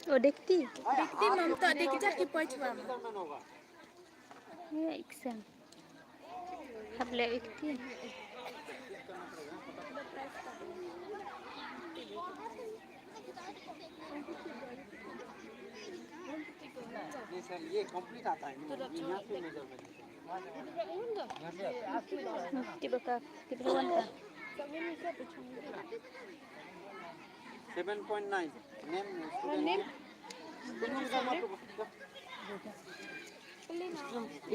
वो देखती ममता देखी जाके पहुंचवा ये एग्जाम हबले देखती ये सर ये कंप्लीट आता है यहाँ पे measurement tiba ka tiba wanta 7.9 name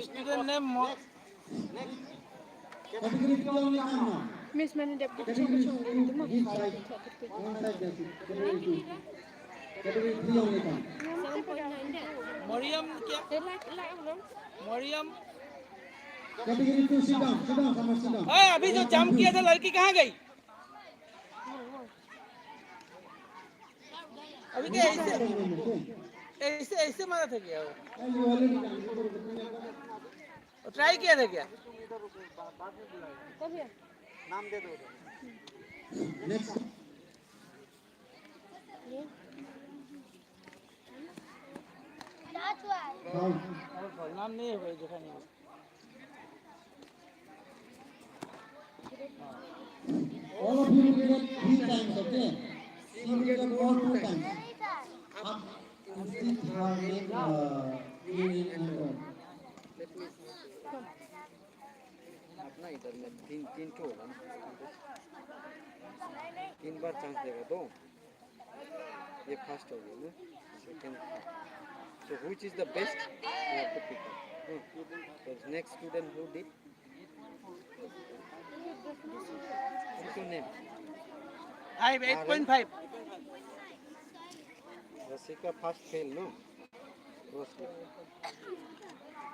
student name miss mana dia Category 3 only come. Mariam क्या Mariam Category 2 sit down, someone sit down. अभी जो जंप किया था लड़की कहाँ गई अभी क्या ऐसे ऐसे मारा था क्या वो ट्राई किया था क्या नाम दे दो Next. Foul. नाम नहीं है भाई देखा नहीं All of you will get 3 times, okay? She will get all 2 times. Up. Insist her name in and on. अपना इधर में तीन ठो होगा ना 3 बार चांस देगा तो ये फर्स्ट हो गया ना second so which is the best you have to pick up so next student who did what's your name 8.5 Rasika first fail no Rosli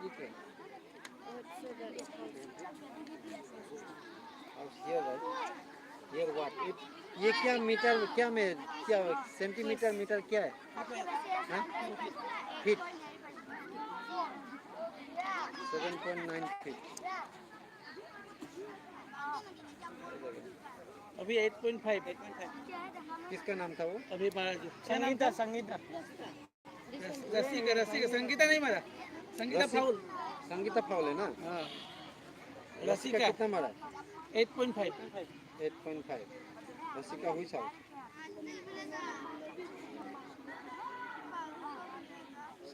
okay here right here what ये क्या metre क्या में क्या centimetre metre क्या है feet 7.9 feet अभी 8.5 किसका नाम था वो अभी संगीता संगीता रसिका संगीता नहीं मारा संगीता फाउल है ना हाँ रसिका कितना मारा 8.5 रसिका हुई साउट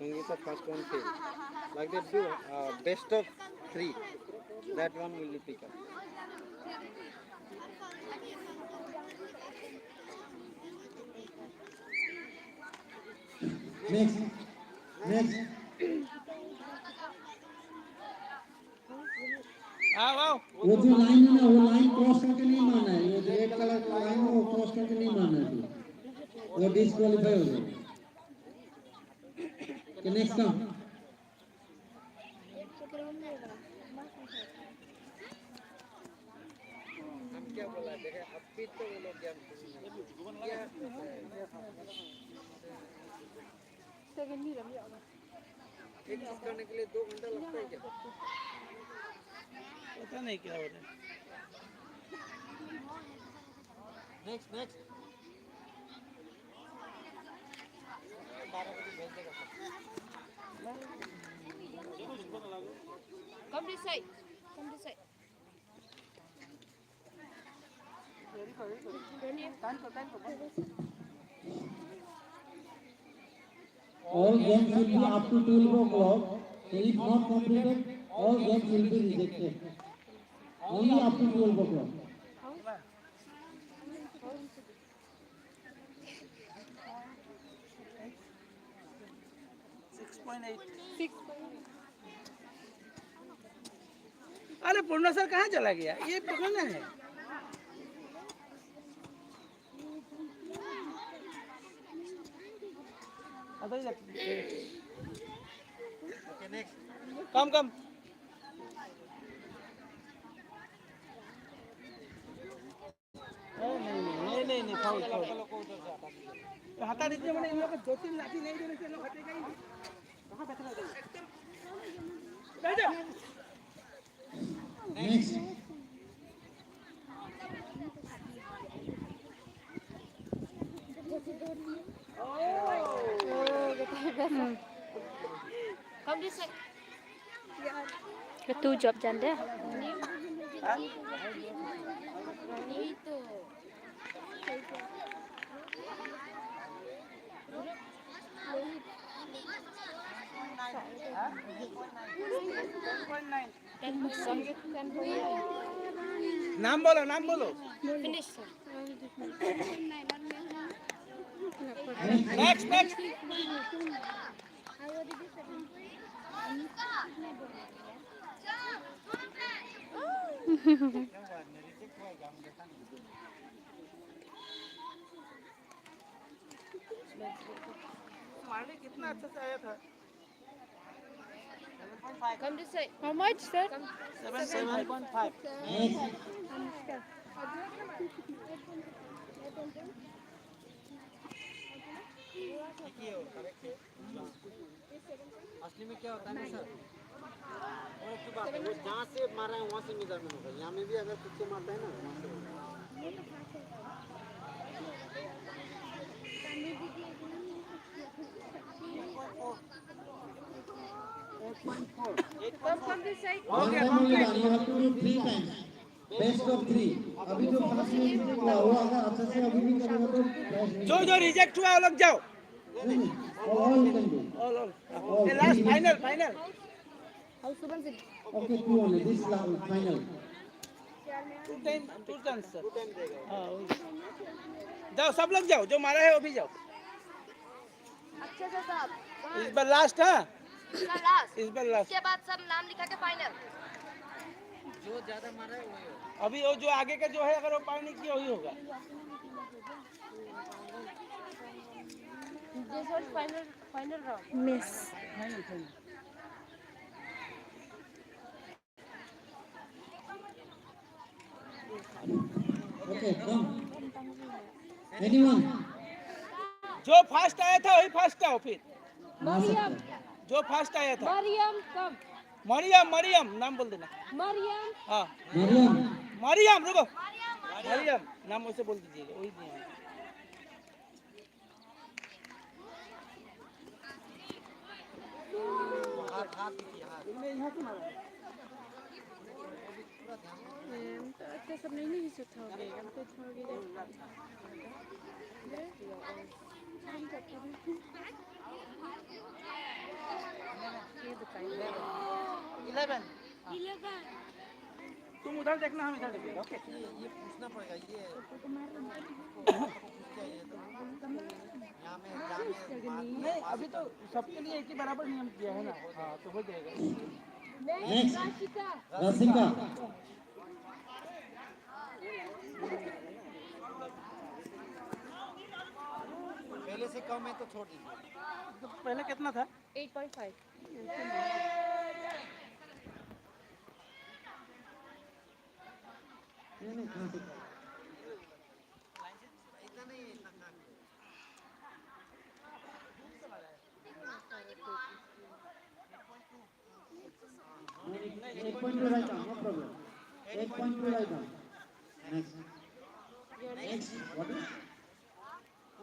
Sangeeta first one fail. Like that do best of 3. That one will you pick up. Next. हाँ वाह वो जो लाइन है ना वो लाइन क्रॉस करके नहीं मारना है वो जो रेड कलर का लाइन है वो क्रॉस करके नहीं मारना है वो डिस्क्वालीफाई हो जाएगा नेक्स्ट कम हम क्या बोला देखे अब फिर तो वो लोग क्या एक चीज करने के लिए 2 घंटा लगता है क्या पता नहीं क्या हो रहा है नेक्स्ट 12 बजे भेज देगा come this side all games will be up to 12 o'clock so if not completed all games will be rejected only up to 12 o'clock 6.8 अरे पूर्णा सर कहाँ चला गया ये पकड़ना है कम नहीं फाउल हटा दीजिए मैंने इन लोग को 2-3 लाठी नहीं देने से लोग हटेगा ही कहाँ बैठना next this side. Cái tu job dyan deh. Itu. नाम बोलो, नाम बोलो। Finish, sir. Next next. मारने कितना अच्छा से आया था। Come this side. How much, sir? 7.5। असली में क्या होता है ना सर, और एक बात है, वो जहाँ से मारा है वहाँ से मेजरमेंट होगा। यहाँ में भी अगर खुद से मारता है ना वहाँ से होगा। Come this side. One time only done. You have to do 3 times. Best of 3. अभी जो 5 मिनट में हुआ वो अगर अच्छा से अभी भी करेगा तो best जो जो रिजेक्ट हुआ वो लोग जाओ। नहीं all you can do. All ये last final final. Okay, 2 only. This last final. Two time sir. हाँ वही। जाओ सब लोग जाओ, जो मारा है वो भी जाओ। अच्छे से सब। इस बार लास्ट है। लास्ट। इस बार लास्ट। इसके बाद सब नाम लिखा के फाइनल। जो ज़्यादा मारा है वही होगा। अभी वो जो आगे का जो है अगर वो पार नहीं किया वही होगा। This was final round. Miss. Final final. Okay, come. Anyone? जो फास्ट आया था वही फास्ट आओ फिर। Mariam. जो फास्ट आया था। Mariam, come. मरियम मरियम नाम बोल देना। Mariam. हाँ Mariam. मरियम रुको। मरियम नाम वैसे बोल दीजिएगा वही दिया है। हाथ दीजिए हाथ। तो सब नहीं सुथाओगे, हमको छोड़ोगे। ये बताइए। 11। तुम उधर देखना हम इधर देखेंगे। ओके। ये पूछना पड़ेगा ये यहाँ में नहीं अभी तो सबके लिए एक ही बराबर नियम किया है ना। हाँ तो हो जाएगा। Next. Rasika. पहले से कम है तो छोड़ दीजिए। तो पहले कितना था? 8.5. इतना नहीं है, इतना कम। 8.2 write down, no problem. 8.2 write down. Next. Next. What is?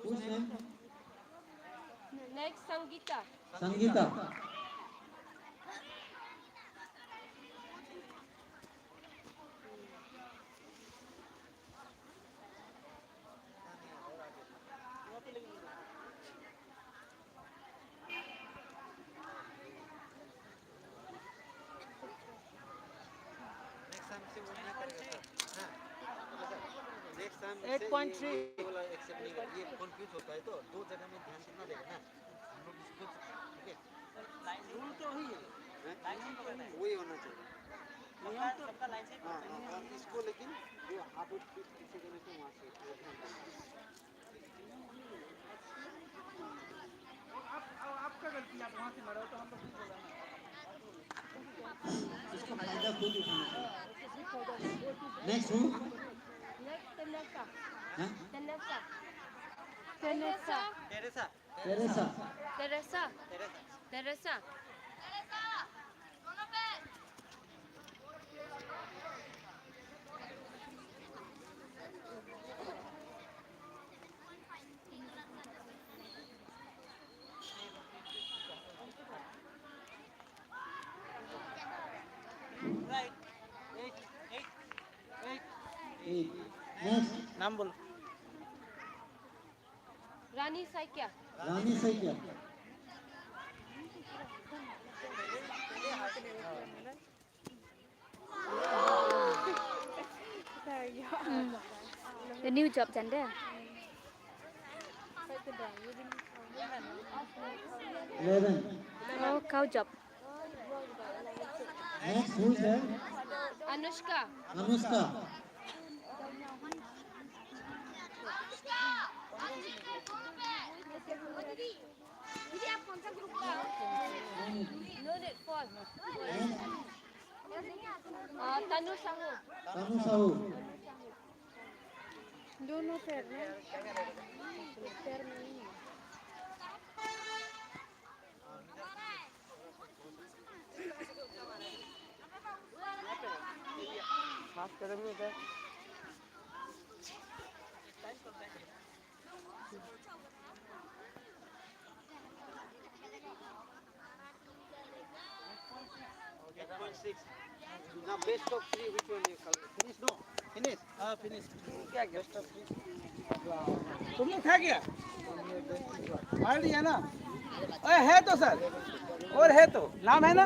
Whose name? Next, Sangeeta. Sangeeta. Next time 8.3 वाला एक्सेप्ट नहीं कर, ये कंफ्यूज होता है तो दो जगह में ध्यान कितना देगा ना हम लोग इसको। ठीक है रूल तो वही है। वही होना चाहिए। नियम तो सबका लाइन से। हाँ और इसको लेकिन जो हाथ उठ पीछे देने से वहाँ से आपका गलती, आप वहाँ से मरो तो हम लोग कुछ बोला ना। इसको फायदा खुद उठाना। Next who? Next, Tanaka. Huh? Tanaka. Teresa. Teresa Teresa. Teresa. Teresa Teresa. 8. Next, नाम बोलो रानी Saikia Rani Saikia. The new job gender. 11. Oh, cow job. Next, who is there? Anushka Anushka. Tanu Sahu Tanu Sahu. दोनों पैर में पैर में नहीं है खास कदम में इधर Now best of three, which one you call? Finish no finish हाँ फिनिश क्या गेस्ट ऑफ तुम लोग था क्या मार लिया ना ओए है तो सर और है तो नाम है ना